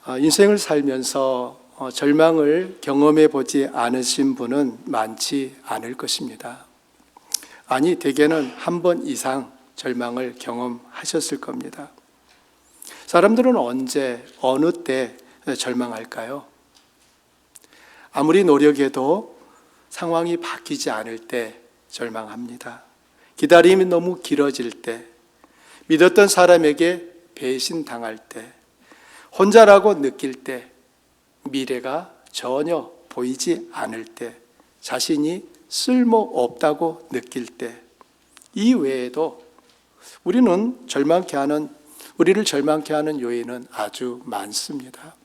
인생을 살면서 절망을 경험해 보지 않으신 분은 많지 않을 것입니다. 아니, 대개는 한 번 이상 절망을 경험하셨을 겁니다. 사람들은 언제, 어느 때 절망할까요? 아무리 노력해도 상황이 바뀌지 않을 때 절망합니다. 기다림이 너무 길어질 때, 믿었던 사람에게 배신당할 때, 혼자라고 느낄 때, 미래가 전혀 보이지 않을 때, 자신이 쓸모없다고 느낄 때, 이 외에도 우리를 절망케 하는 요인은 아주 많습니다.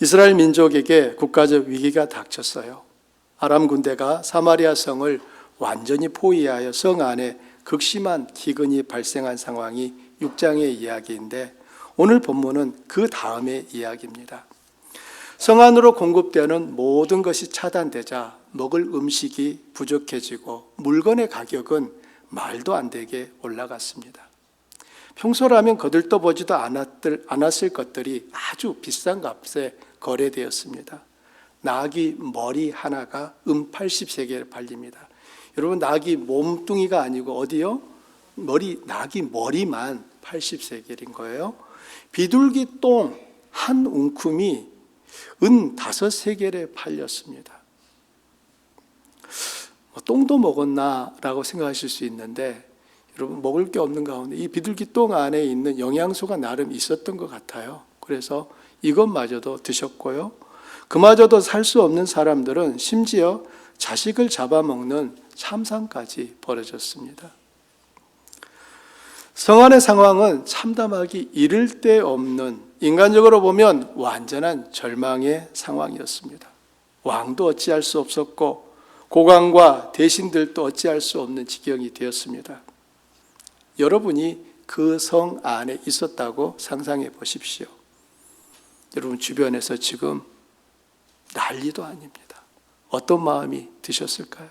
이스라엘 민족에게 국가적 위기가 닥쳤어요. 아람 군대가 사마리아 성을 완전히 포위하여 성 안에 극심한 기근이 발생한 상황이 6장의 이야기인데, 오늘 본문은 그 다음의 이야기입니다. 성 안으로 공급되는 모든 것이 차단되자 먹을 음식이 부족해지고 물건의 가격은 말도 안 되게 올라갔습니다. 평소라면 거들떠보지도 않았을 것들이 아주 비싼 값에 거래되었습니다. 나귀 머리 하나가 80세겔에 팔립니다. 여러분, 나귀 몸뚱이가 아니고 어디요? 나귀 머리만 80세겔인 거예요. 비둘기 똥 한 움큼이 5세겔에 팔렸습니다. 똥도 먹었나 라고 생각하실 수 있는데, 여러분, 먹을 게 없는 가운데 이 비둘기 똥 안에 있는 영양소가 나름 있었던 것 같아요. 그래서 이것마저도 드셨고요. 그마저도 살 수 없는 사람들은 심지어 자식을 잡아먹는 참상까지 벌어졌습니다. 성 안의 상황은 참담하기 이를 데 없는, 인간적으로 보면 완전한 절망의 상황이었습니다. 왕도 어찌할 수 없었고 고관과 대신들도 어찌할 수 없는 지경이 되었습니다. 여러분이 그 성 안에 있었다고 상상해 보십시오. 여러분 주변에서 지금 난리도 아닙니다. 어떤 마음이 드셨을까요?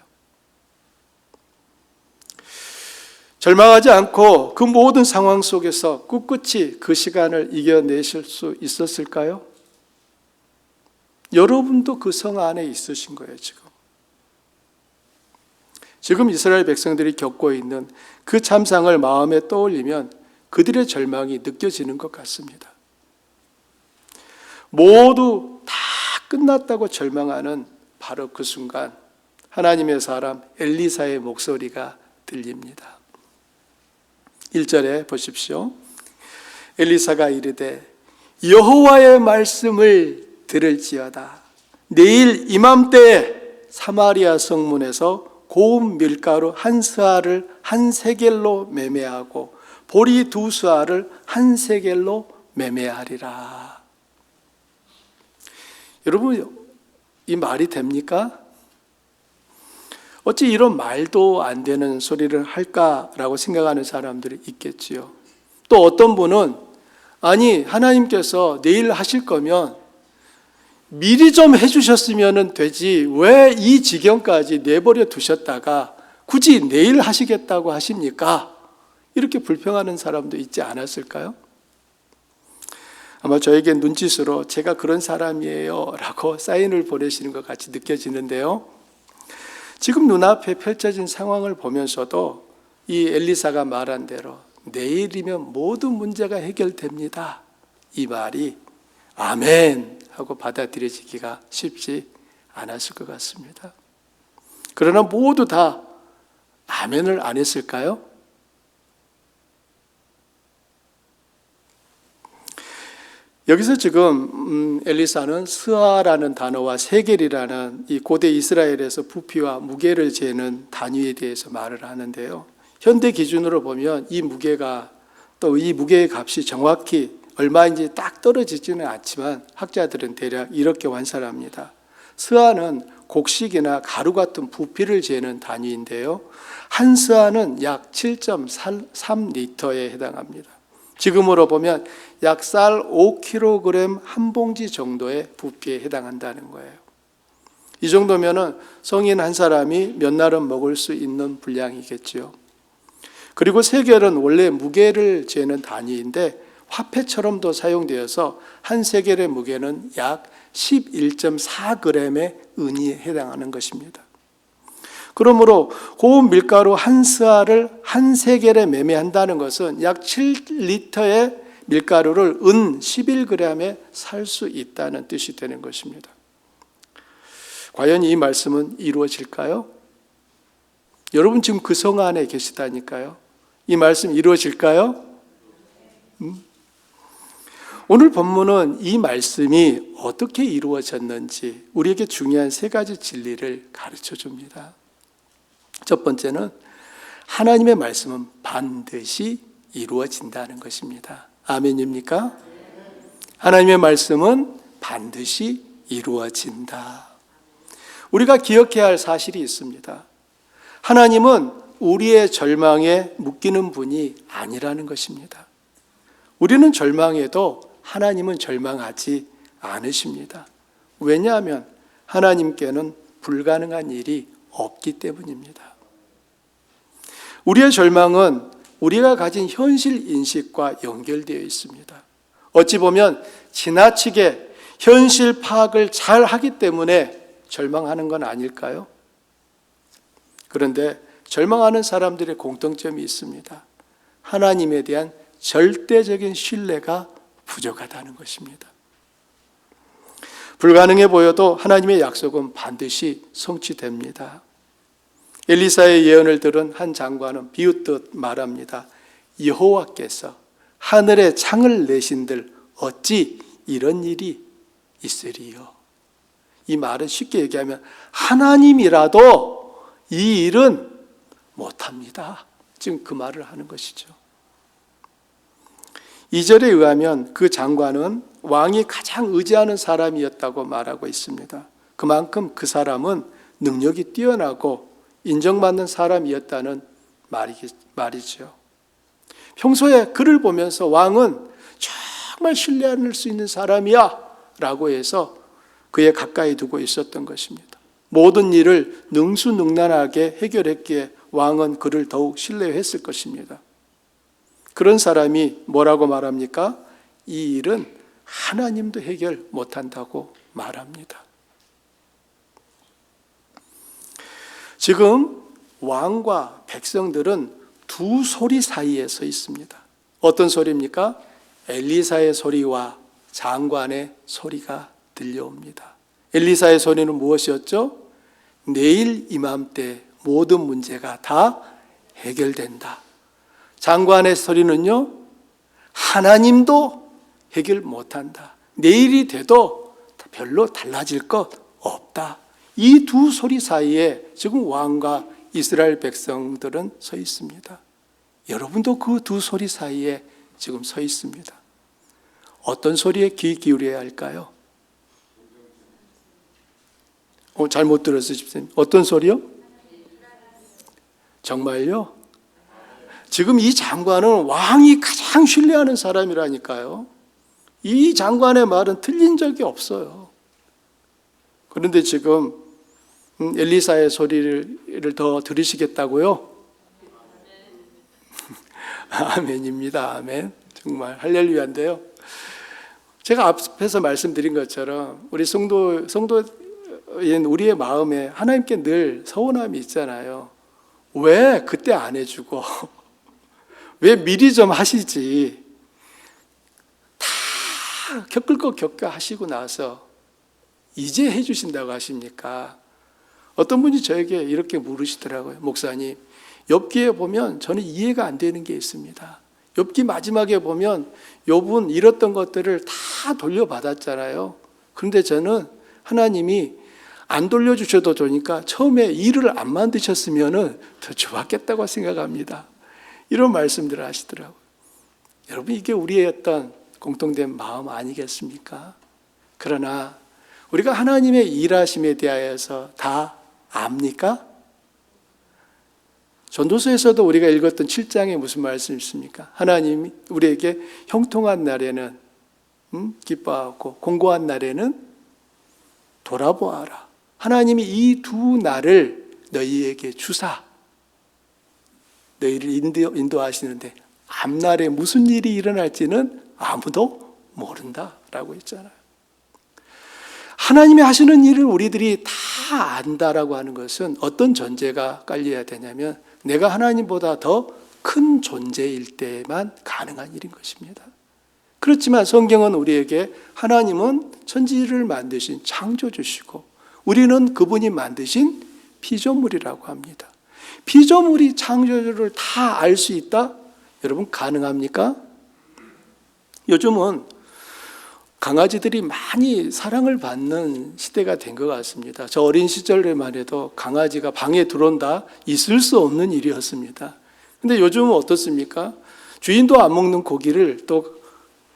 절망하지 않고 그 모든 상황 속에서 꿋꿋이 그 시간을 이겨내실 수 있었을까요? 여러분도 그 성 안에 있으신 거예요, 지금. 지금 이스라엘 백성들이 겪고 있는 그 참상을 마음에 떠올리면 그들의 절망이 느껴지는 것 같습니다. 모두 다 끝났다고 절망하는 바로 그 순간, 하나님의 사람 엘리사의 목소리가 들립니다. 1절에 보십시오. 엘리사가 이르되 여호와의 말씀을 들을지어다. 내일 이맘때에 사마리아 성문에서 고운 밀가루 한 스아를 한 세겔로 매매하고 보리 2스아를 한 세겔로 매매하리라. 여러분, 이 말이 됩니까? 어찌 이런 말도 안 되는 소리를 할까라고 생각하는 사람들이 있겠지요. 또 어떤 분은 아니, 하나님께서 내일 하실 거면 미리 좀 해주셨으면 되지 왜 이 지경까지 내버려 두셨다가 굳이 내일 하시겠다고 하십니까? 이렇게 불평하는 사람도 있지 않았을까요? 아마 저에게 눈짓으로 제가 그런 사람이에요 라고 사인을 보내시는 것 같이 느껴지는데요. 지금 눈앞에 펼쳐진 상황을 보면서도 이 엘리사가 말한 대로 내일이면 모든 문제가 해결됩니다, 이 말이 아멘 하고 받아들여지기가 쉽지 않았을 것 같습니다. 그러나 모두 다 아멘을 안 했을까요? 여기서 지금 엘리사는 스아라는 단어와 세겔이라는 이 고대 이스라엘에서 부피와 무게를 재는 단위에 대해서 말을 하는데요. 현대 기준으로 보면 이 무게가 또 이 무게의 값이 정확히 얼마인지 딱 떨어지지는 않지만 학자들은 대략 이렇게 환산합니다. 스아는 곡식이나 가루 같은 부피를 재는 단위인데요. 한 스아는 약 7.3리터에 해당합니다. 지금으로 보면 약 쌀 5kg 한 봉지 정도의 부피에 해당한다는 거예요. 이 정도면은 성인 한 사람이 몇 날은 먹을 수 있는 분량이겠지요. 그리고 세겔은 원래 무게를 재는 단위인데 화폐처럼도 사용되어서 한 세겔의 무게는 약 11.4g의 은이 해당하는 것입니다. 그러므로 고운 밀가루 한 스알을 한 세겔에 매매한다는 것은 약 7리터의 밀가루를 은 11g에 살 수 있다는 뜻이 되는 것입니다. 과연 이 말씀은 이루어질까요? 여러분 지금 그 성 안에 계시다니까요. 이 말씀 이루어질까요? 오늘 본문은 이 말씀이 어떻게 이루어졌는지 우리에게 중요한 세 가지 진리를 가르쳐 줍니다. 첫 번째는 하나님의 말씀은 반드시 이루어진다는 것입니다. 아멘입니까? 하나님의 말씀은 반드시 이루어진다. 우리가 기억해야 할 사실이 있습니다. 하나님은 우리의 절망에 묶이는 분이 아니라는 것입니다. 우리는 절망해도 하나님은 절망하지 않으십니다. 왜냐하면 하나님께는 불가능한 일이 없기 때문입니다. 우리의 절망은 우리가 가진 현실 인식과 연결되어 있습니다. 어찌 보면 지나치게 현실 파악을 잘 하기 때문에 절망하는 건 아닐까요? 그런데 절망하는 사람들의 공통점이 있습니다. 하나님에 대한 절대적인 신뢰가 부족하다는 것입니다. 불가능해 보여도 하나님의 약속은 반드시 성취됩니다. 엘리사의 예언을 들은 한 장관은 비웃듯 말합니다. 여호와께서 하늘에 창을 내신들 어찌 이런 일이 있으리요. 이 말은 쉽게 얘기하면 하나님이라도 이 일은 못합니다. 지금 그 말을 하는 것이죠. 2절에 의하면 그 장관은 왕이 가장 의지하는 사람이었다고 말하고 있습니다. 그만큼 그 사람은 능력이 뛰어나고 인정받는 사람이었다는 말이죠. 평소에 그를 보면서 왕은 정말 신뢰할 수 있는 사람이야 라고 해서 그에 가까이 두고 있었던 것입니다. 모든 일을 능수능란하게 해결했기에 왕은 그를 더욱 신뢰했을 것입니다. 그런 사람이 뭐라고 말합니까? 이 일은 하나님도 해결 못한다고 말합니다. 지금 왕과 백성들은 두 소리 사이에 서 있습니다. 어떤 소리입니까? 엘리사의 소리와 장관의 소리가 들려옵니다. 엘리사의 소리는 무엇이었죠? 내일 이맘때 모든 문제가 다 해결된다. 장관의 소리는요, 하나님도 해결 못한다. 내일이 돼도 별로 달라질 것 없다. 이 두 소리 사이에 지금 왕과 이스라엘 백성들은 서 있습니다. 여러분도 그 두 소리 사이에 지금 서 있습니다. 어떤 소리에 귀 기울여야 할까요? 잘못 들었어요, 집사님. 어떤 소리요? 정말요? 지금 이 장관은 왕이 가장 신뢰하는 사람이라니까요. 이 장관의 말은 틀린 적이 없어요. 그런데 지금 엘리사의 소리를 더 들으시겠다고요? 아멘입니다. 아멘. 정말 할렐루야인데요. 제가 앞에서 말씀드린 것처럼 우리 성도인 우리의 마음에 하나님께 늘 서운함이 있잖아요. 왜 그때 안 해주고 왜 미리 좀 하시지? 다 겪을 거 겪어 하시고 나서 이제 해주신다고 하십니까? 어떤 분이 저에게 이렇게 물으시더라고요. 목사님, 욥기에 보면 저는 이해가 안 되는 게 있습니다. 욥기 마지막에 보면 욥은 잃었던 것들을 다 돌려받았잖아요. 그런데 저는 하나님이 안 돌려주셔도 좋으니까 처음에 일을 안 만드셨으면 더 좋았겠다고 생각합니다. 이런 말씀들을 하시더라고요. 여러분, 이게 우리의 어떤 공통된 마음 아니겠습니까? 그러나 우리가 하나님의 일하심에 대하여서 다 압니까? 전도서에서도 우리가 읽었던 7장에 무슨 말씀이 있습니까? 하나님이 우리에게 형통한 날에는 기뻐하고 공고한 날에는 돌아보아라. 하나님이 이 두 날을 너희에게 주사 너희를 인도하시는데 앞날에 무슨 일이 일어날지는 아무도 모른다라고 했잖아요. 하나님이 하시는 일을 우리들이 다 안다라고 하는 것은 어떤 전제가 깔려야 되냐면 내가 하나님보다 더 큰 존재일 때만 가능한 일인 것입니다. 그렇지만 성경은 우리에게 하나님은 천지를 만드신 창조주시고 우리는 그분이 만드신 피조물이라고 합니다. 피조물이 창조주를 다 알 수 있다? 여러분 가능합니까? 요즘은 강아지들이 많이 사랑을 받는 시대가 된 것 같습니다. 저 어린 시절에만 해도 강아지가 방에 들어온다 있을 수 없는 일이었습니다. 근데 요즘은 어떻습니까? 주인도 안 먹는 고기를 또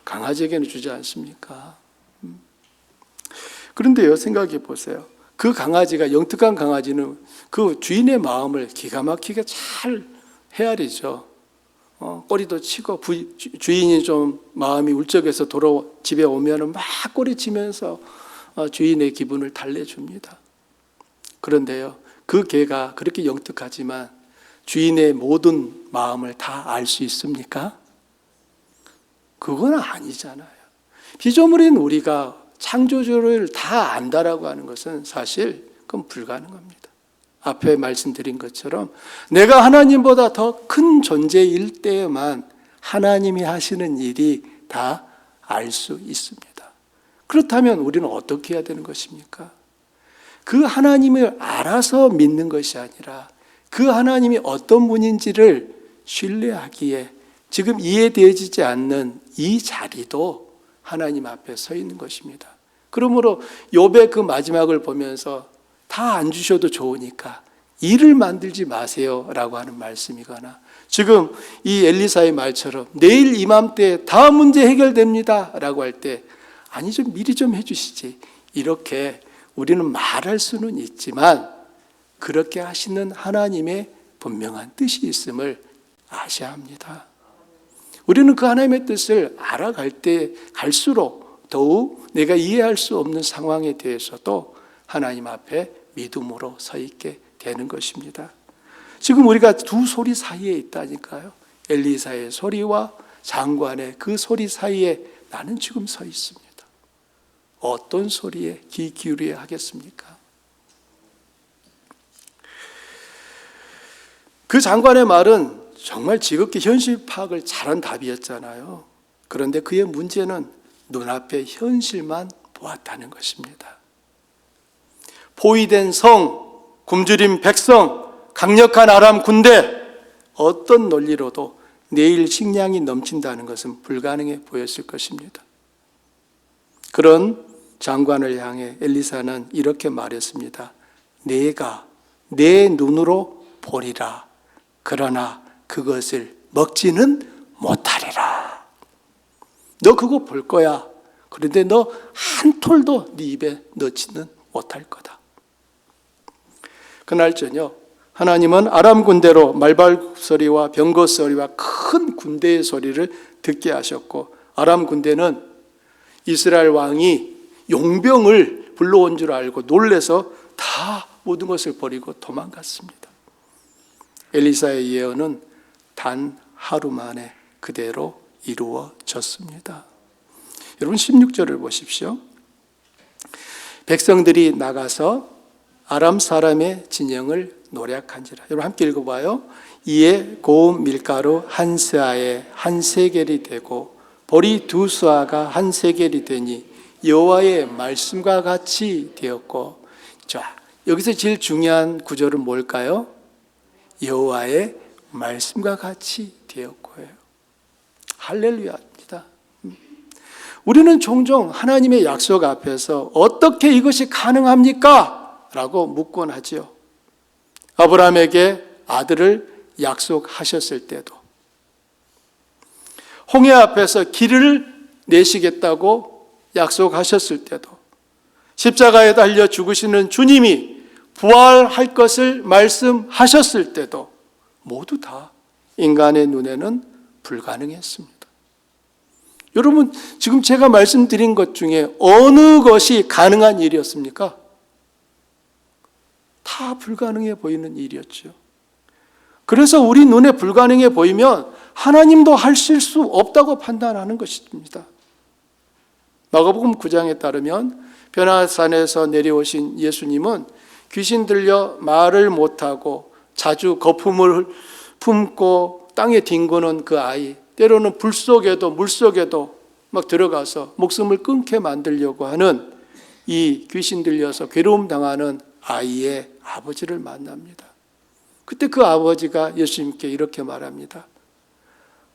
강아지에게는 주지 않습니까? 그런데요, 생각해 보세요. 그 강아지가, 영특한 강아지는 그 주인의 마음을 기가 막히게 잘 헤아리죠. 꼬리도 치고 주인이 좀 마음이 울적해서 집에 오면 막 꼬리치면서 주인의 기분을 달래줍니다. 그런데요, 그 개가 그렇게 영특하지만 주인의 모든 마음을 다 알 수 있습니까? 그건 아니잖아요. 피조물인 우리가 창조주를 다 안다라고 하는 것은 사실 그건 불가능합니다. 앞에 말씀드린 것처럼 내가 하나님보다 더 큰 존재일 때에만 하나님이 하시는 일이 다 알 수 있습니다. 그렇다면 우리는 어떻게 해야 되는 것입니까? 그 하나님을 알아서 믿는 것이 아니라 그 하나님이 어떤 분인지를 신뢰하기에 지금 이해되어지지 않는 이 자리도 하나님 앞에 서 있는 것입니다. 그러므로 욥의 그 마지막을 보면서 다 안 주셔도 좋으니까 일을 만들지 마세요 라고 하는 말씀이거나 지금 이 엘리사의 말처럼 내일 이맘때 다 문제 해결됩니다 라고 할 때 아니 좀 미리 좀 해주시지 이렇게 우리는 말할 수는 있지만 그렇게 하시는 하나님의 분명한 뜻이 있음을 아셔야 합니다. 우리는 그 하나님의 뜻을 알아갈 때 갈수록 더욱 내가 이해할 수 없는 상황에 대해서도 하나님 앞에 믿음으로 서 있게 되는 것입니다. 지금 우리가 두 소리 사이에 있다니까요. 엘리사의 소리와 장관의 그 소리 사이에 나는 지금 서 있습니다. 어떤 소리에 귀 기울여야 하겠습니까? 그 장관의 말은 정말 지극히 현실 파악을 잘한 답이었잖아요. 그런데 그의 문제는 눈앞의 현실만 보았다는 것입니다. 포위된 성, 굶주린 백성, 강력한 아람 군대, 어떤 논리로도 내일 식량이 넘친다는 것은 불가능해 보였을 것입니다. 그런 장관을 향해 엘리사는 이렇게 말했습니다. 내가 내 눈으로 보리라. 그러나 그것을 먹지는 못하리라. 너 그거 볼 거야. 그런데 너 한 톨도 네 입에 넣지는 못할 거다. 그날 저녁 하나님은 아람 군대로 말발 소리와 병거 소리와 큰 군대의 소리를 듣게 하셨고 아람 군대는 이스라엘 왕이 용병을 불러온 줄 알고 놀래서 다 모든 것을 버리고 도망갔습니다. 엘리사의 예언은 단 하루 만에 그대로 이루어졌습니다. 여러분 16절을 보십시오. 백성들이 나가서 아람 사람의 진영을 노략한지라. 여러분 함께 읽어봐요. 이에 고운 밀가루 한 스아에 한 세겔이 되고 보리 두 스아가 한 세겔이 되니 여호와의 말씀과 같이 되었고. 자, 여기서 제일 중요한 구절은 뭘까요? 여호와의 말씀과 같이 되었고요. 할렐루야입니다. 우리는 종종 하나님의 약속 앞에서 어떻게 이것이 가능합니까? 라고 묻곤 하죠. 아브라함에게 아들을 약속하셨을 때도, 홍해 앞에서 길을 내시겠다고 약속하셨을 때도, 십자가에 달려 죽으시는 주님이 부활할 것을 말씀하셨을 때도 모두 다 인간의 눈에는 불가능했습니다. 여러분, 지금 제가 말씀드린 것 중에 어느 것이 가능한 일이었습니까? 다 불가능해 보이는 일이었죠. 그래서 우리 눈에 불가능해 보이면 하나님도 하실 수 없다고 판단하는 것입니다. 마가복음 9장에 따르면 변화산에서 내려오신 예수님은 귀신 들려 말을 못하고 자주 거품을 품고 땅에 뒹구는 그 아이, 때로는 불 속에도 물 속에도 막 들어가서 목숨을 끊게 만들려고 하는 이 귀신 들려서 괴로움 당하는 아이의 아버지를 만납니다. 그때 그 아버지가 예수님께 이렇게 말합니다.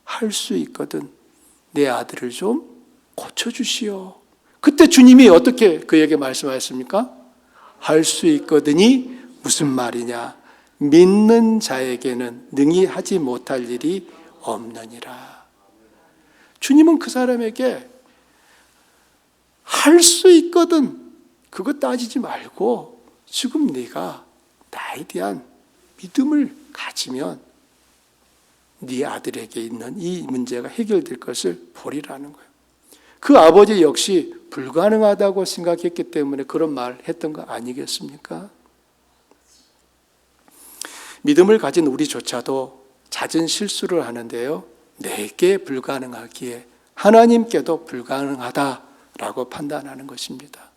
할 수 있거든 내 아들을 좀 고쳐주시오. 그때 주님이 어떻게 그에게 말씀하셨습니까? 할 수 있거든이 무슨 말이냐? 믿는 자에게는 능히 하지 못할 일이 없느니라. 주님은 그 사람에게 할 수 있거든 그거 따지지 말고 지금 네가 나에 대한 믿음을 가지면 네 아들에게 있는 이 문제가 해결될 것을 보리라는 거예요. 그 아버지 역시 불가능하다고 생각했기 때문에 그런 말을 했던 거 아니겠습니까? 믿음을 가진 우리조차도 잦은 실수를 하는데요. 내게 불가능하기에 하나님께도 불가능하다라고 판단하는 것입니다.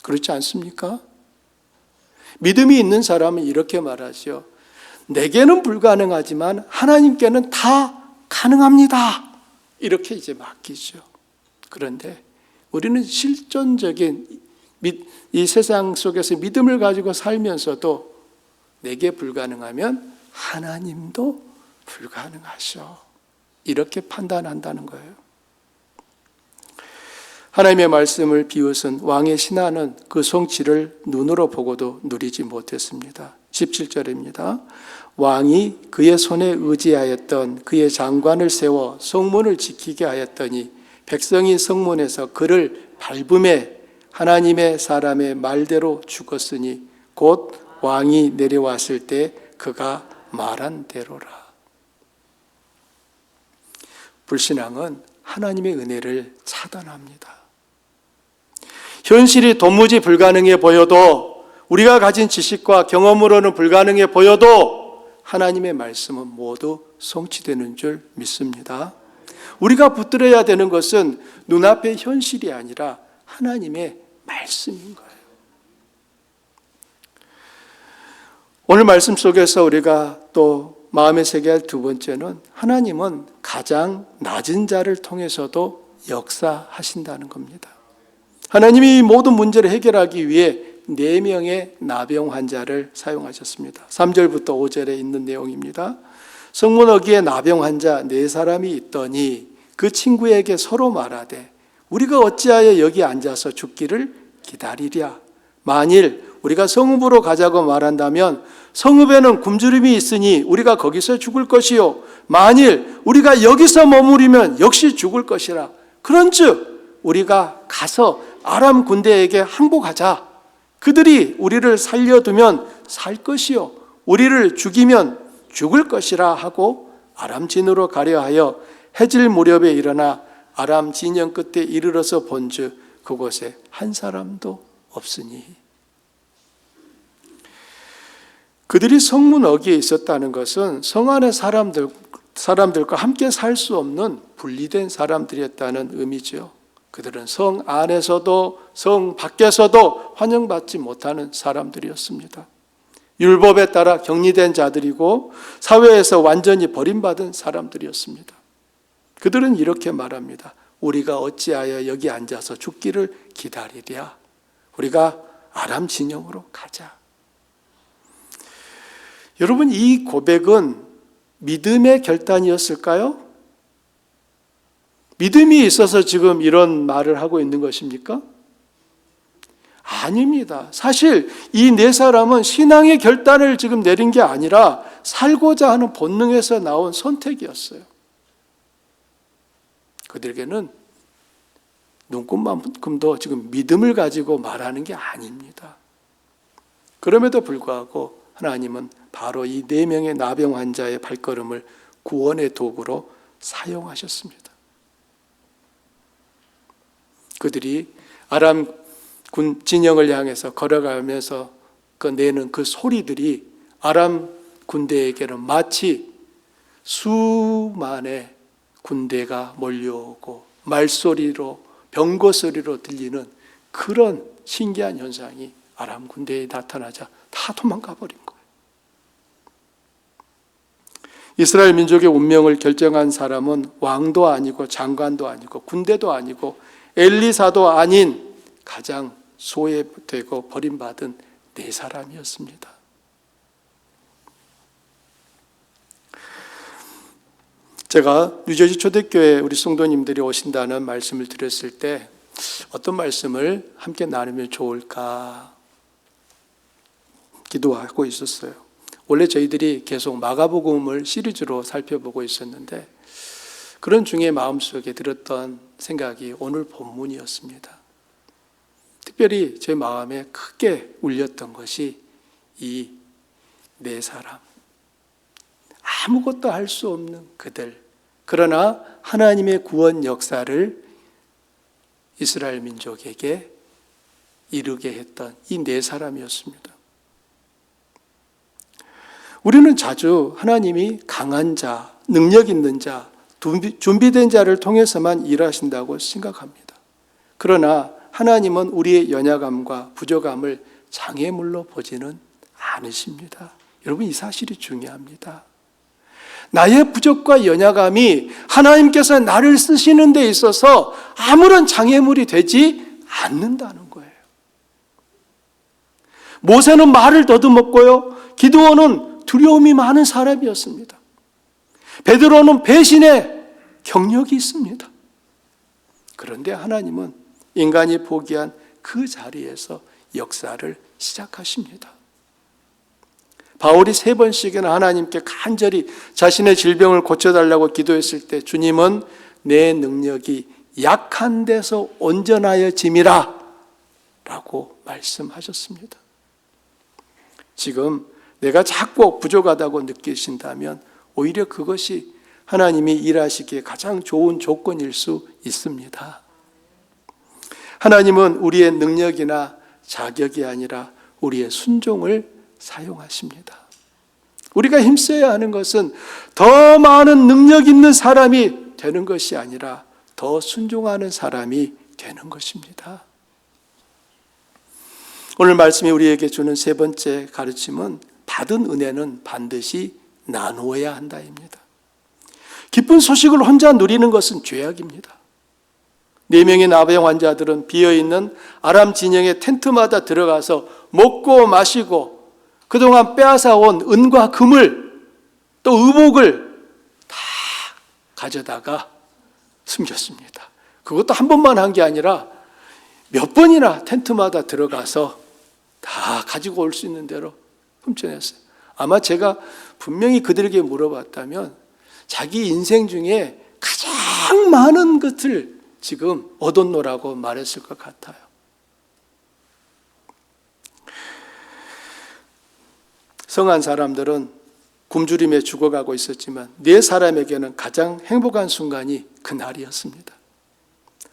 그렇지 않습니까? 믿음이 있는 사람은 이렇게 말하죠. 내게는 불가능하지만 하나님께는 다 가능합니다. 이렇게 이제 맡기죠. 그런데 우리는 실존적인 이 세상 속에서 믿음을 가지고 살면서도 내게 불가능하면 하나님도 불가능하셔. 이렇게 판단한다는 거예요. 하나님의 말씀을 비웃은 왕의 신하는 그 성취를 눈으로 보고도 누리지 못했습니다. 17절입니다. 왕이 그의 손에 의지하였던 그의 장관을 세워 성문을 지키게 하였더니 백성이 성문에서 그를 밟음에 하나님의 사람의 말대로 죽었으니 곧 왕이 내려왔을 때 그가 말한 대로라. 불신앙은 하나님의 은혜를 차단합니다. 현실이 도무지 불가능해 보여도 우리가 가진 지식과 경험으로는 불가능해 보여도 하나님의 말씀은 모두 성취되는 줄 믿습니다. 우리가 붙들어야 되는 것은 눈앞의 현실이 아니라 하나님의 말씀인 거예요. 오늘 말씀 속에서 우리가 또 마음에 새겨야 할 두 번째는 하나님은 가장 낮은 자를 통해서도 역사하신다는 겁니다. 하나님이 모든 문제를 해결하기 위해 4명의 나병 환자를 사용하셨습니다. 3절부터 5절에 있는 내용입니다. 성문 어귀에 나병 환자 4사람이 있더니 그 친구에게 서로 말하되 우리가 어찌하여 여기 앉아서 죽기를 기다리랴. 만일 우리가 성읍으로 가자고 말한다면 성읍에는 굶주림이 있으니 우리가 거기서 죽을 것이요 만일 우리가 여기서 머무르면 역시 죽을 것이라. 그런즉 우리가 가서 아람 군대에게 항복하자. 그들이 우리를 살려두면 살 것이요 우리를 죽이면 죽을 것이라 하고 아람 진으로 가려 하여 해질 무렵에 일어나 아람 진영 끝에 이르러서 본즉 그곳에 한 사람도 없으니. 그들이 성문 어귀에 있었다는 것은 성 안의 사람들과 함께 살 수 없는 분리된 사람들이었다는 의미죠. 그들은 성 안에서도 성 밖에서도 환영받지 못하는 사람들이었습니다. 율법에 따라 격리된 자들이고 사회에서 완전히 버림받은 사람들이었습니다. 그들은 이렇게 말합니다. 우리가 어찌하여 여기 앉아서 죽기를 기다리랴. 우리가 아람 진영으로 가자. 여러분, 이 고백은 믿음의 결단이었을까요? 믿음이 있어서 지금 이런 말을 하고 있는 것입니까? 아닙니다. 사실 이 4사람은 신앙의 결단을 지금 내린 게 아니라 살고자 하는 본능에서 나온 선택이었어요. 그들에게는 눈꽃만큼도 지금 믿음을 가지고 말하는 게 아닙니다. 그럼에도 불구하고 하나님은 바로 이 4명의 나병 환자의 발걸음을 구원의 도구로 사용하셨습니다. 그들이 아람 군 진영을 향해서 걸어가면서 내는 그 소리들이 아람 군대에게는 마치 수만의 군대가 몰려오고 말소리로 병거 소리로 들리는 그런 신기한 현상이 아람 군대에 나타나자 다 도망가 버린 거예요. 이스라엘 민족의 운명을 결정한 사람은 왕도 아니고 장관도 아니고 군대도 아니고 엘리사도 아닌 가장 소외되고 버림받은 네 사람이었습니다. 제가 뉴저지 초대교회 우리 성도님들이 오신다는 말씀을 드렸을 때 어떤 말씀을 함께 나누면 좋을까 기도하고 있었어요. 원래 저희들이 계속 마가복음을 시리즈로 살펴보고 있었는데 그런 중에 마음속에 들었던 생각이 오늘 본문이었습니다. 특별히 제 마음에 크게 울렸던 것이 이 네 사람, 아무것도 할 수 없는 그들, 그러나 하나님의 구원 역사를 이스라엘 민족에게 이루게 했던 이 네 사람이었습니다. 우리는 자주 하나님이 강한 자, 능력 있는 자, 준비된 자를 통해서만 일하신다고 생각합니다. 그러나 하나님은 우리의 연약함과 부족함을 장애물로 보지는 않으십니다. 여러분, 이 사실이 중요합니다. 나의 부족과 연약함이 하나님께서 나를 쓰시는 데 있어서 아무런 장애물이 되지 않는다는 거예요. 모세는 말을 더듬었고요, 기드온은 두려움이 많은 사람이었습니다. 베드로는 배신의 경력이 있습니다. 그런데 하나님은 인간이 포기한 그 자리에서 역사를 시작하십니다. 바울이 3번씩이나 하나님께 간절히 자신의 질병을 고쳐달라고 기도했을 때 주님은 내 능력이 약한 데서 온전하여 짐이라 라고 말씀하셨습니다. 지금 내가 자꾸 부족하다고 느끼신다면 오히려 그것이 하나님이 일하시기에 가장 좋은 조건일 수 있습니다. 하나님은 우리의 능력이나 자격이 아니라 우리의 순종을 사용하십니다. 우리가 힘써야 하는 것은 더 많은 능력 있는 사람이 되는 것이 아니라 더 순종하는 사람이 되는 것입니다. 오늘 말씀이 우리에게 주는 3번째 가르침은 받은 은혜는 반드시 나누어야 한다입니다. 기쁜 소식을 혼자 누리는 것은 죄악입니다. 4명의 나병 환자들은 비어있는 아람 진영의 텐트마다 들어가서 먹고 마시고 그동안 빼앗아온 은과 금을 또 의복을 다 가져다가 숨겼습니다. 그것도 한 번만 한 게 아니라 몇 번이나 텐트마다 들어가서 다 가지고 올 수 있는 대로 훔쳐냈어요. 아마 제가 분명히 그들에게 물어봤다면 자기 인생 중에 가장 많은 것을 지금 얻었노라고 말했을 것 같아요. 성한 사람들은 굶주림에 죽어가고 있었지만 4사람에게는 가장 행복한 순간이 그날이었습니다.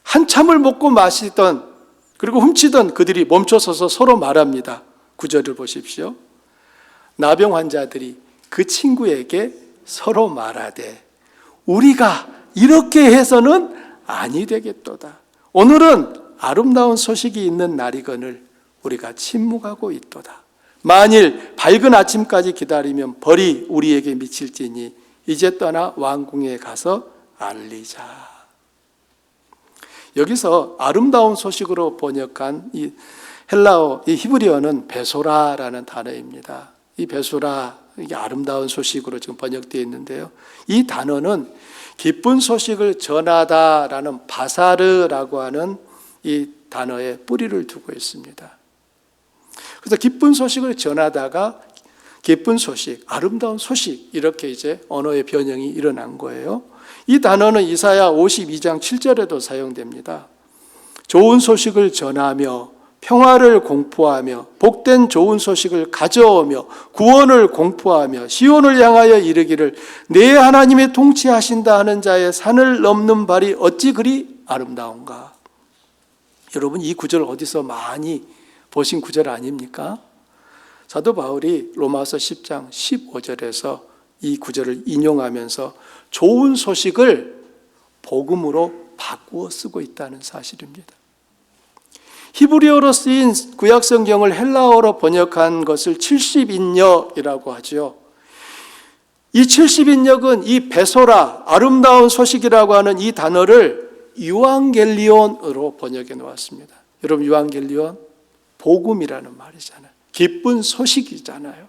한참을 먹고 마시던 그리고 훔치던 그들이 멈춰서서 서로 말합니다. 9절을 보십시오. 나병 환자들이 그 친구에게 서로 말하되 우리가 이렇게 해서는 아니 되겠도다. 오늘은 아름다운 소식이 있는 날이거늘 우리가 침묵하고 있도다. 만일 밝은 아침까지 기다리면 벌이 우리에게 미칠지니 이제 떠나 왕궁에 가서 알리자. 여기서 아름다운 소식으로 번역한 이 헬라어, 이 히브리어는 베소라라는 단어입니다. 이 베소라, 이게 아름다운 소식으로 지금 번역되어 있는데요. 이 단어는 기쁜 소식을 전하다라는 바사르라고 하는 이 단어에 뿌리를 두고 있습니다. 그래서 기쁜 소식을 전하다가 기쁜 소식, 아름다운 소식 이렇게 이제 언어의 변형이 일어난 거예요. 이 단어는 이사야 52장 7절에도 사용됩니다. 좋은 소식을 전하며 평화를 공포하며 복된 좋은 소식을 가져오며 구원을 공포하며 시온을 향하여 이르기를 내 하나님의 통치하신다 하는 자의 산을 넘는 발이 어찌 그리 아름다운가. 여러분, 이 구절 어디서 많이 보신 구절 아닙니까? 사도 바울이 로마서 10장 15절에서 이 구절을 인용하면서 좋은 소식을 복음으로 바꾸어 쓰고 있다는 사실입니다. 히브리어로 쓰인 구약 성경을 헬라어로 번역한 것을 70인역이라고 하죠. 이 70인역은 이 베소라, 아름다운 소식이라고 하는 이 단어를 유앙겔리온으로 번역해 놓았습니다. 여러분, 유앙겔리온 복음이라는 말이잖아요. 기쁜 소식이잖아요.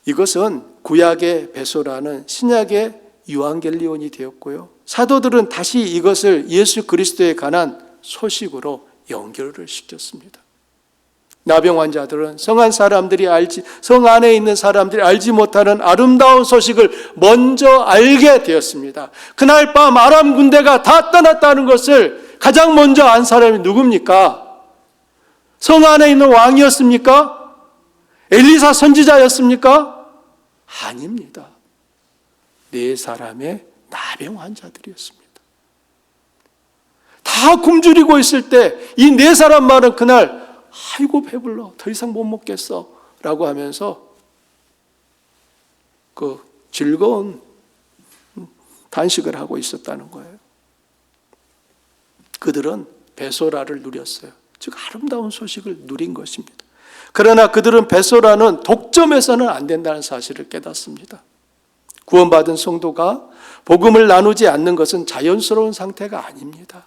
이것은 구약의 베소라는 신약의 유앙겔리온이 되었고요. 사도들은 다시 이것을 예수 그리스도에 관한 소식으로 연결을 시켰습니다. 나병 환자들은 성 안에 있는 사람들이 알지 못하는 아름다운 소식을 먼저 알게 되었습니다. 그날 밤 아람 군대가 다 떠났다는 것을 가장 먼저 안 사람이 누굽니까? 성 안에 있는 왕이었습니까? 엘리사 선지자였습니까? 아닙니다. 네 사람의 나병 환자들이었습니다. 다 굶주리고 있을 때 이 네 사람만은 그날 아이고 배불러 더 이상 못 먹겠어 라고 하면서 그 즐거운 단식을 하고 있었다는 거예요. 그들은 베소라를 누렸어요. 즉 아름다운 소식을 누린 것입니다. 그러나 그들은 베소라는 독점해서는 안 된다는 사실을 깨닫습니다. 구원받은 성도가 복음을 나누지 않는 것은 자연스러운 상태가 아닙니다.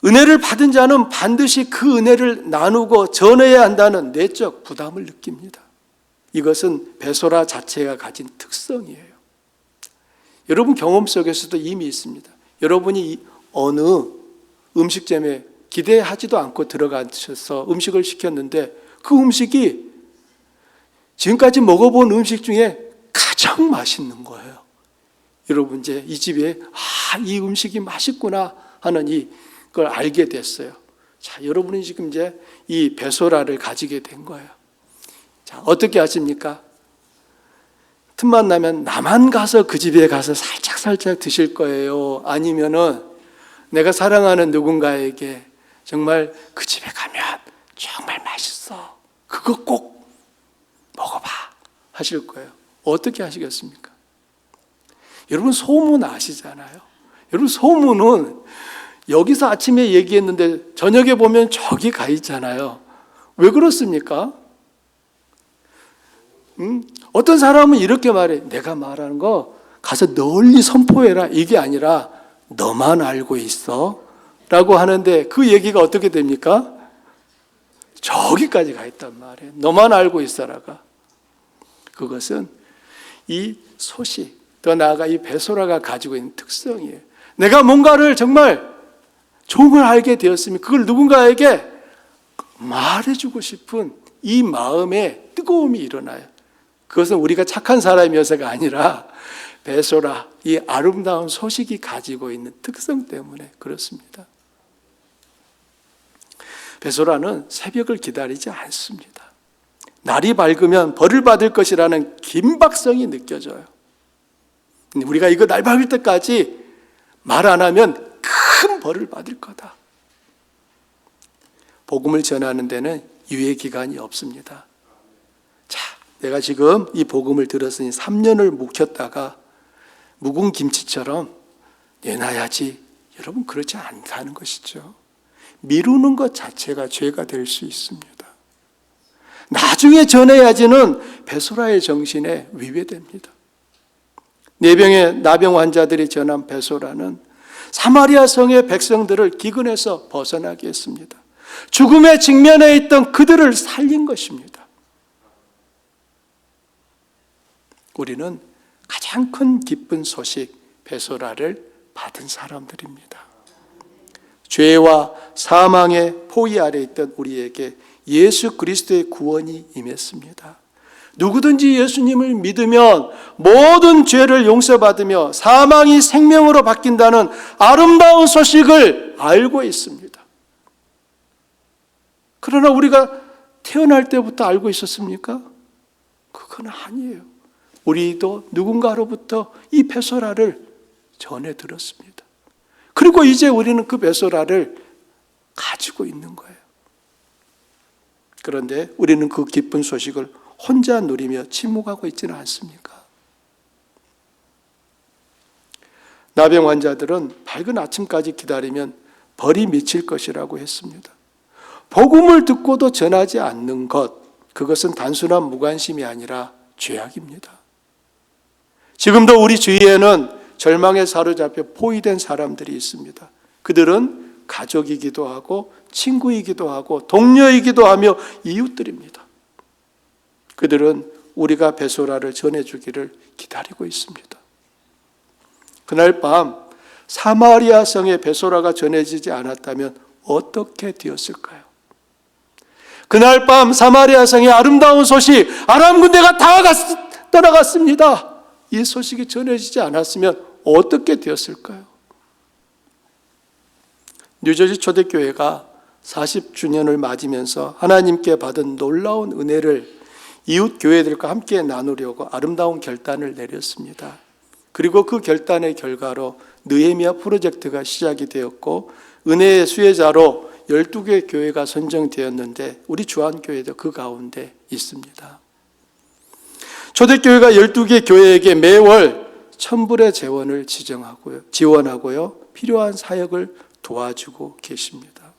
은혜를 받은 자는 반드시 그 은혜를 나누고 전해야 한다는 내적 부담을 느낍니다. 이것은 베소라 자체가 가진 특성이에요. 여러분 경험 속에서도 이미 있습니다. 여러분이 어느 음식점에 기대하지도 않고 들어가셔서 음식을 시켰는데 그 음식이 지금까지 먹어본 음식 중에 가장 맛있는 거예요. 여러분 이제 이 집에 이 음식이 맛있구나 하는 이걸 알게 됐어요. 자, 여러분이 지금 이제 이 베소라를 가지게 된 거예요. 자, 어떻게 하십니까? 틈만 나면 나만 가서 그 집에 가서 살짝 드실 거예요? 아니면은 내가 사랑하는 누군가에게 정말 그 집에 가면 정말 맛있어, 그거 꼭 먹어봐 하실 거예요? 어떻게 하시겠습니까? 여러분 소문 아시잖아요. 여러분 소문은 여기서 아침에 얘기했는데 저녁에 보면 저기 가 있잖아요. 왜 그렇습니까? 어떤 사람은 이렇게 말해. 내가 말하는 거 가서 널리 선포해라. 이게 아니라 너만 알고 있어 라고 하는데 그 얘기가 어떻게 됩니까? 저기까지 가 있단 말이에요. 너만 알고 있어라가. 그것은 이 소식, 더 나아가 이 베소라가 가지고 있는 특성이에요. 내가 뭔가를 정말 좋은 걸 알게 되었으면 그걸 누군가에게 말해주고 싶은 이 마음의 뜨거움이 일어나요. 그것은 우리가 착한 사람이어서가 아니라 베소라, 이 아름다운 소식이 가지고 있는 특성 때문에 그렇습니다. 베소라는 새벽을 기다리지 않습니다. 날이 밝으면 벌을 받을 것이라는 긴박성이 느껴져요. 우리가 이거 날 밝을 때까지 말 안 하면 큰 벌을 받을 거다. 복음을 전하는 데는 유예 기간이 없습니다. 자, 내가 지금 이 복음을 들었으니 3년을 묵혔다가 묵은 김치처럼 내놔야지. 여러분 그렇지 않다는 것이죠. 미루는 것 자체가 죄가 될 수 있습니다. 나중에 전해야지는 베소라의 정신에 위배됩니다. 내병의 나병 환자들이 전한 베소라는 사마리아 성의 백성들을 기근에서 벗어나게 했습니다. 죽음의 직면에 있던 그들을 살린 것입니다. 우리는 가장 큰 기쁜 소식 베소라를 받은 사람들입니다. 죄와 사망의 포위 아래 있던 우리에게 예수 그리스도의 구원이 임했습니다. 누구든지 예수님을 믿으면 모든 죄를 용서받으며 사망이 생명으로 바뀐다는 아름다운 소식을 알고 있습니다. 그러나 우리가 태어날 때부터 알고 있었습니까? 그건 아니에요. 우리도 누군가로부터 이 베소라를 전해 들었습니다. 그리고 이제 우리는 그 베소라를 가지고 있는 거예요. 그런데 우리는 그 기쁜 소식을 혼자 누리며 침묵하고 있지는 않습니까? 나병 환자들은 밝은 아침까지 기다리면 벌이 미칠 것이라고 했습니다. 복음을 듣고도 전하지 않는 것, 그것은 단순한 무관심이 아니라 죄악입니다. 지금도 우리 주위에는 절망에 사로잡혀 포위된 사람들이 있습니다. 그들은 가족이기도 하고 친구이기도 하고 동료이기도 하며 이웃들입니다. 그들은 우리가 베소라를 전해주기를 기다리고 있습니다. 그날 밤 사마리아 성에 베소라가 전해지지 않았다면 어떻게 되었을까요? 그날 밤 사마리아 성의 아름다운 소식, 아람 군대가 다 떠나갔습니다. 이 소식이 전해지지 않았으면 어떻게 되었을까요? 뉴저지 초대교회가 40주년을 맞으면서 하나님께 받은 놀라운 은혜를 이웃 교회들과 함께 나누려고 아름다운 결단을 내렸습니다. 그리고 그 결단의 결과로 느헤미야 프로젝트가 시작이 되었고 은혜의 수혜자로 12개 교회가 선정되었는데 우리 주한교회도 그 가운데 있습니다. 초대교회가 12개 교회에게 매월 1,000불의 재원을 지원하고요. 필요한 사역을 도와주고 계십니다.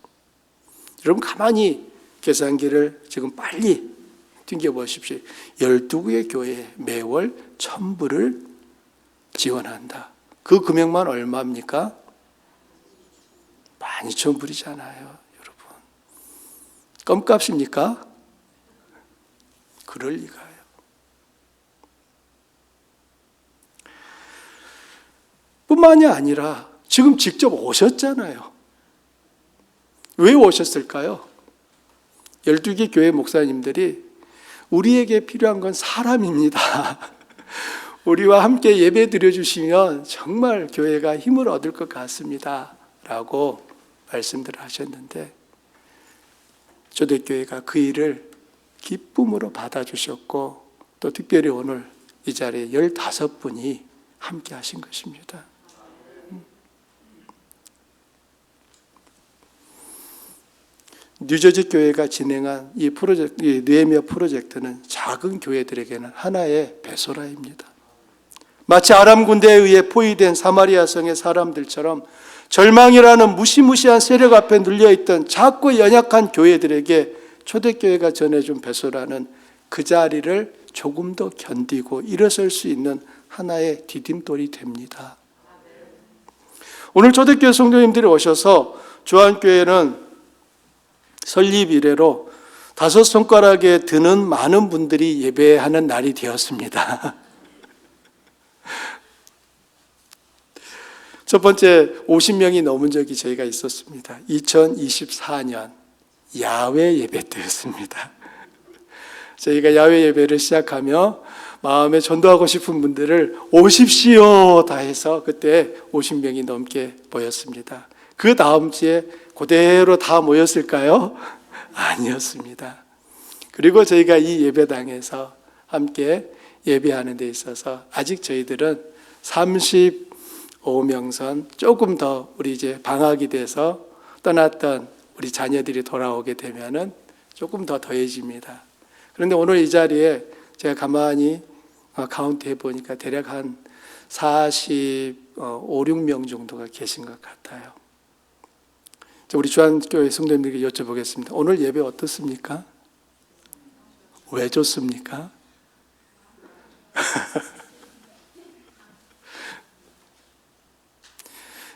여러분 가만히 계산기를 지금 빨리 튕겨보십시오. 12개 교회에 매월 1,000불을 지원한다. 그 금액만 얼마입니까? 12,000불이잖아요, 여러분. 껌값입니까? 그럴 리가요. 뿐만이 아니라 지금 직접 오셨잖아요. 왜 오셨을까요? 12개 교회 목사님들이 우리에게 필요한 건 사람입니다. 우리와 함께 예배 드려주시면 정말 교회가 힘을 얻을 것 같습니다. 라고 말씀들을 하셨는데 초대교회가 그 일을 기쁨으로 받아주셨고 또 특별히 오늘 이 자리에 15분이 함께 하신 것입니다. 뉴저지 교회가 진행한 이 느헤미야 프로젝트는 작은 교회들에게는 하나의 베소라입니다. 마치 아람 군대에 의해 포위된 사마리아 성의 사람들처럼 절망이라는 무시무시한 세력 앞에 눌려있던 작고 연약한 교회들에게 초대교회가 전해준 베소라는 그 자리를 조금 더 견디고 일어설 수 있는 하나의 디딤돌이 됩니다. 오늘 초대교회 성도님들이 오셔서 주한교회는 설립 이래로 5손가락에 드는 많은 분들이 예배하는 날이 되었습니다. 첫 번째 50명이 넘은 적이 저희가 있었습니다. 2024년 야외 예배 때였습니다. 저희가 야외 예배를 시작하며 마음에 전도하고 싶은 분들을 오십시오 다 해서 그때 50명이 넘게 모였습니다. 그 다음 주에 그대로 다 모였을까요? 아니었습니다. 그리고 저희가 이 예배당에서 함께 예배하는 데 있어서 아직 저희들은 35명선 조금 더 우리 이제 방학이 돼서 떠났던 우리 자녀들이 돌아오게 되면은 조금 더 더해집니다. 그런데 오늘 이 자리에 제가 가만히 카운트 해보니까 대략 한 45, 6명 정도가 계신 것 같아요. 우리 주한교회 성도님들에게 여쭤보겠습니다. 오늘 예배 어떻습니까? 왜 좋습니까?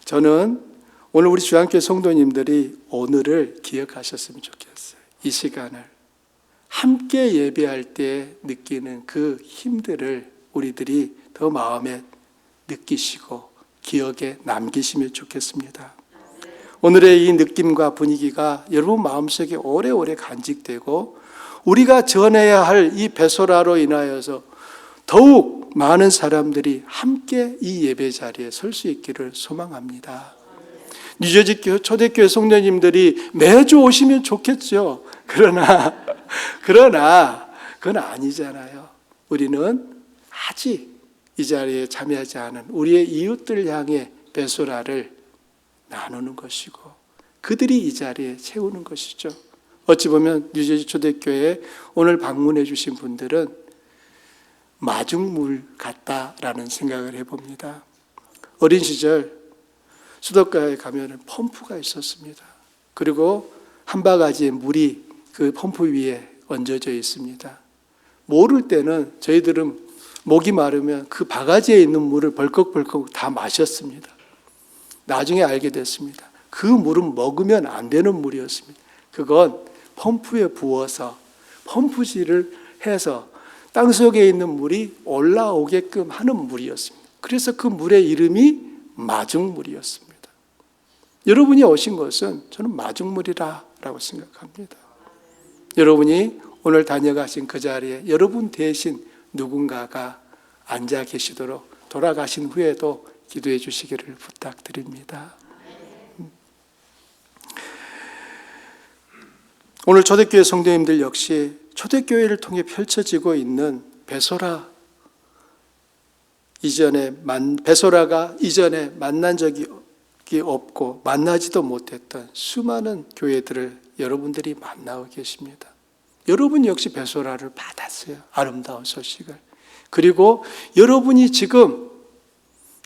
저는 오늘 우리 주한교회 성도님들이 오늘을 기억하셨으면 좋겠어요. 이 시간을 함께 예배할 때 느끼는 그 힘들을 우리들이 더 마음에 느끼시고 기억에 남기시면 좋겠습니다. 오늘의 이 느낌과 분위기가 여러분 마음속에 오래오래 간직되고 우리가 전해야 할 이 베소라로 인하여서 더욱 많은 사람들이 함께 이 예배 자리에 설 수 있기를 소망합니다. 뉴저지 초대교회 성도님들이 매주 오시면 좋겠죠. 그러나 그건 아니잖아요. 우리는 아직 이 자리에 참여하지 않은 우리의 이웃들 향해 베소라를 나누는 것이고 그들이 이 자리에 채우는 것이죠. 어찌 보면 뉴저지 초대교회에 오늘 방문해 주신 분들은 마중물 같다라는 생각을 해봅니다. 어린 시절 수도가에 가면 펌프가 있었습니다. 그리고 한 바가지의 물이 그 펌프 위에 얹어져 있습니다. 모를 때는 저희들은 목이 마르면 그 바가지에 있는 물을 벌컥벌컥 다 마셨습니다. 나중에 알게 됐습니다. 그 물은 먹으면 안 되는 물이었습니다. 그건 펌프에 부어서 펌프질을 해서 땅속에 있는 물이 올라오게끔 하는 물이었습니다. 그래서 그 물의 이름이 마중물이었습니다. 여러분이 오신 것은 저는 마중물이라고 생각합니다. 여러분이 오늘 다녀가신 그 자리에 여러분 대신 누군가가 앉아 계시도록 돌아가신 후에도 기도해 주시기를 부탁드립니다. 오늘 초대교회 성도님들 역시 초대교회를 통해 펼쳐지고 있는 베소라가 이전에 만난 적이 없고 만나지도 못했던 수많은 교회들을 여러분들이 만나고 계십니다. 여러분 역시 베소라를 받았어요. 아름다운 소식을. 그리고 여러분이 지금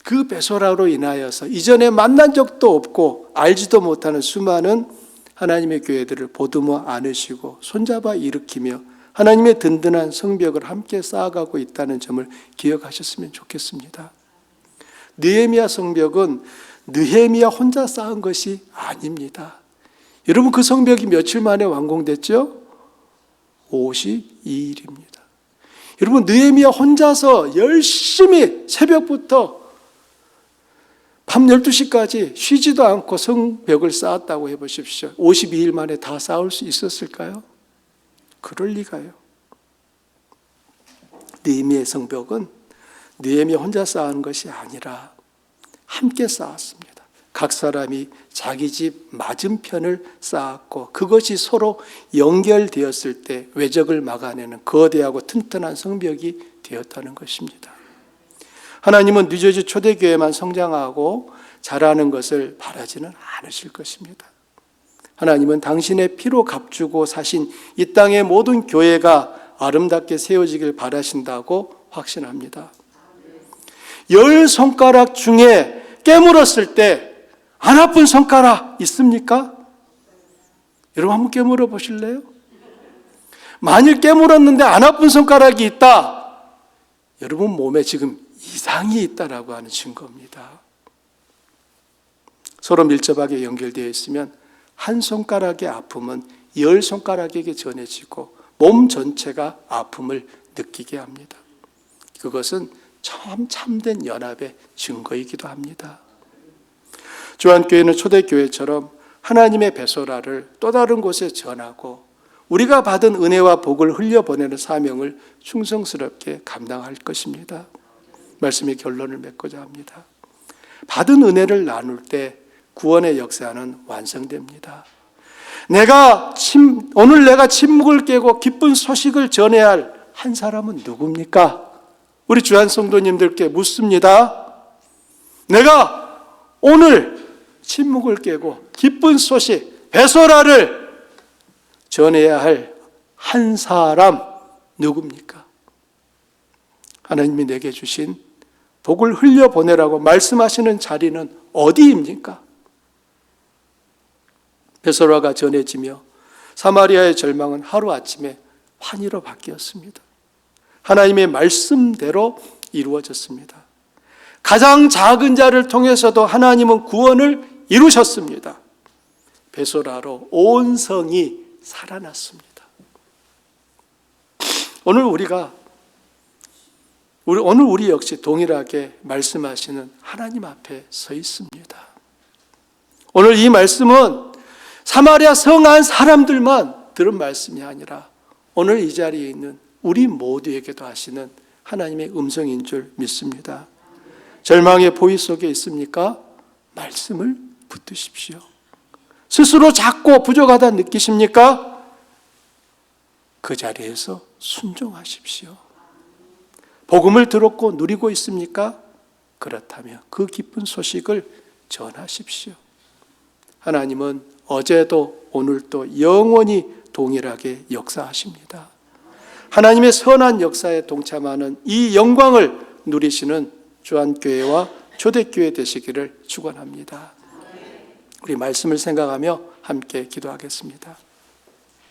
그 베소라로 인하여서 이전에 만난 적도 없고 알지도 못하는 수많은 하나님의 교회들을 보듬어 안으시고 손잡아 일으키며 하나님의 든든한 성벽을 함께 쌓아가고 있다는 점을 기억하셨으면 좋겠습니다. 느헤미야 성벽은 느헤미야 혼자 쌓은 것이 아닙니다. 여러분 그 성벽이 며칠 만에 완공됐죠? 52일입니다. 여러분 느헤미야 혼자서 열심히 새벽부터 밤 12시까지 쉬지도 않고 성벽을 쌓았다고 해보십시오. 52일 만에 다 쌓을 수 있었을까요? 그럴 리가요. 느헤미야의 성벽은 느헤미야 혼자 쌓은 것이 아니라 함께 쌓았습니다. 각 사람이 자기 집 맞은편을 쌓았고 그것이 서로 연결되었을 때 외적을 막아내는 거대하고 튼튼한 성벽이 되었다는 것입니다. 하나님은 뉴저지 초대교회만 성장하고 자라는 것을 바라지는 않으실 것입니다. 하나님은 당신의 피로 값주고 사신 이 땅의 모든 교회가 아름답게 세워지길 바라신다고 확신합니다. 10손가락 중에 깨물었을 때 안 아픈 손가락 있습니까? 여러분 한번 깨물어 보실래요? 만일 깨물었는데 안 아픈 손가락이 있다. 여러분 몸에 지금 이상이 있다라고 하는 증거입니다. 서로 밀접하게 연결되어 있으면 한 손가락의 아픔은 10손가락에게 전해지고 몸 전체가 아픔을 느끼게 합니다. 그것은 참된 연합의 증거이기도 합니다. 조한교회는 초대교회처럼 하나님의 베소라를 또 다른 곳에 전하고 우리가 받은 은혜와 복을 흘려보내는 사명을 충성스럽게 감당할 것입니다. 말씀의 결론을 맺고자 합니다. 받은 은혜를 나눌 때 구원의 역사는 완성됩니다. 오늘 내가 침묵을 깨고 기쁜 소식을 전해야 할 한 사람은 누굽니까? 우리 주한 성도님들께 묻습니다. 내가 오늘 침묵을 깨고 기쁜 소식, 베소라를 전해야 할 한 사람 누굽니까? 하나님이 내게 주신 복을 흘려보내라고 말씀하시는 자리는 어디입니까? 베소라가 전해지며 사마리아의 절망은 하루아침에 환희로 바뀌었습니다. 하나님의 말씀대로 이루어졌습니다. 가장 작은 자를 통해서도 하나님은 구원을 이루셨습니다. 베소라로 온 성이 살아났습니다. 오늘 우리 역시 동일하게 말씀하시는 하나님 앞에 서 있습니다. 오늘 이 말씀은 사마리아 성 안 사람들만 들은 말씀이 아니라 오늘 이 자리에 있는 우리 모두에게도 하시는 하나님의 음성인 줄 믿습니다. 절망의 포위 속에 있습니까? 말씀을 붙드십시오. 스스로 작고 부족하다 느끼십니까? 그 자리에서 순종하십시오. 복음을 들었고 누리고 있습니까? 그렇다면 그 기쁜 소식을 전하십시오. 하나님은 어제도 오늘도 영원히 동일하게 역사하십니다. 하나님의 선한 역사에 동참하는 이 영광을 누리시는 주안교회와 초대교회 되시기를 축원합니다. 우리 말씀을 생각하며 함께 기도하겠습니다.